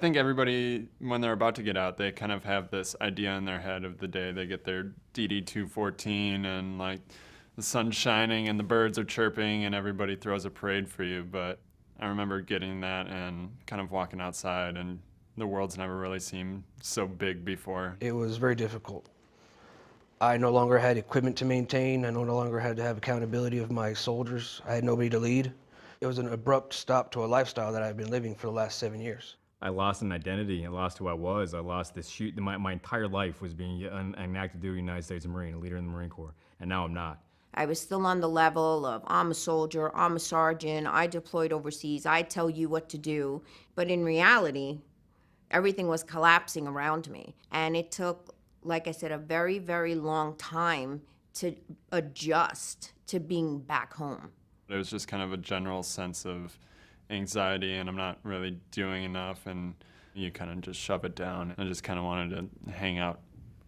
I think everybody, when they're about to get out, they kind of have this idea in their head of the day they get their DD-214 and like the sun's shining and the birds are chirping and everybody throws a parade for you. But I remember getting that and kind of walking outside, and the world's never really seemed so big before. It was very difficult. I no longer had equipment to maintain. I no longer had to have accountability of my soldiers. I had nobody to lead. It was an abrupt stop to a lifestyle that I've been living for the last 7 years. I lost an identity. I lost who I was. I lost this shoot. My entire life was being an active duty United States Marine, a leader in the Marine Corps, and now I'm not. I was still on the level of I'm a soldier, I'm a sergeant, I deployed overseas, I tell you what to do. But in reality, everything was collapsing around me. And it took, like I said, a very, very long time to adjust to being back home. It was just kind of a general sense of anxiety and I'm not really doing enough, and you kind of just shove it down. I just kind of wanted to hang out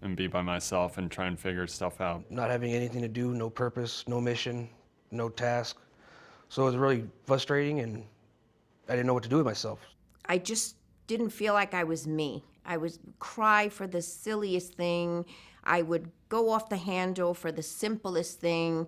and be by myself and try and figure stuff out. Not having anything to do, no purpose, no mission, no task. So it was really frustrating and I didn't know what to do with myself. I just didn't feel like I was me. I would cry for the silliest thing. I would go off the handle for the simplest thing.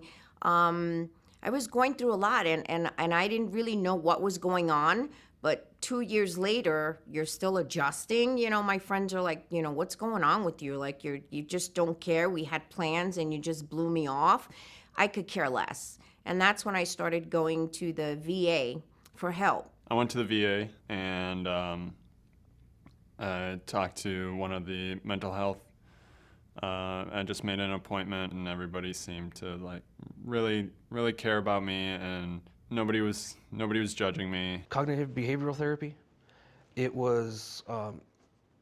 I was going through a lot and I didn't really know what was going on. But 2 years later, you're still adjusting. You know, my friends are like, you know, what's going on with you? Like, you just don't care. We had plans and you just blew me off. I could care less. And that's when I started going to the VA for help. I went to the VA and I talked to one of the mental health. I just made an appointment and everybody seemed to like really care about me, and nobody was judging me. Cognitive behavioral therapy. It was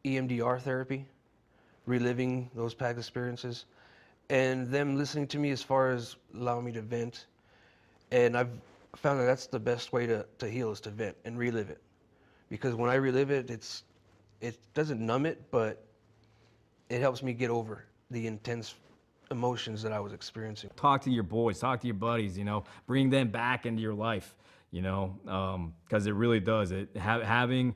EMDR therapy, reliving those past experiences, and them listening to me as far as allowing me to vent. And I've found that that's the best way to heal, is to vent and relive it. Because when I relive it, it doesn't numb it, but it helps me get over the intense emotions that I was experiencing. Talk to your boys, talk to your buddies, you know, bring them back into your life, you know, because it really does. Having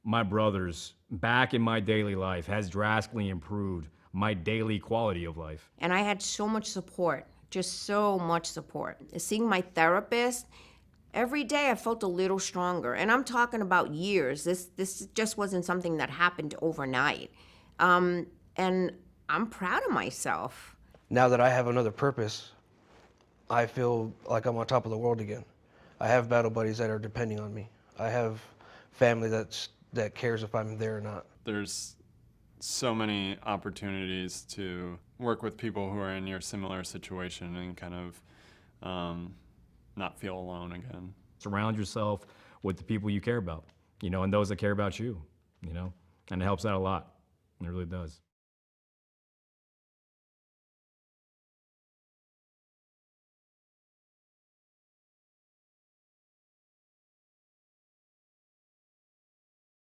my brothers back in my daily life has drastically improved my daily quality of life. And I had so much support, just so much support. Seeing my therapist, every day I felt a little stronger. And I'm talking about years. This just wasn't something that happened overnight. And I'm proud of myself. Now that I have another purpose, I feel like I'm on top of the world again. I have battle buddies that are depending on me. I have family that cares if I'm there or not. There's so many opportunities to work with people who are in your similar situation and kind of not feel alone again. Surround yourself with the people you care about, you know, and those that care about you, you know, and it helps out a lot. It really does.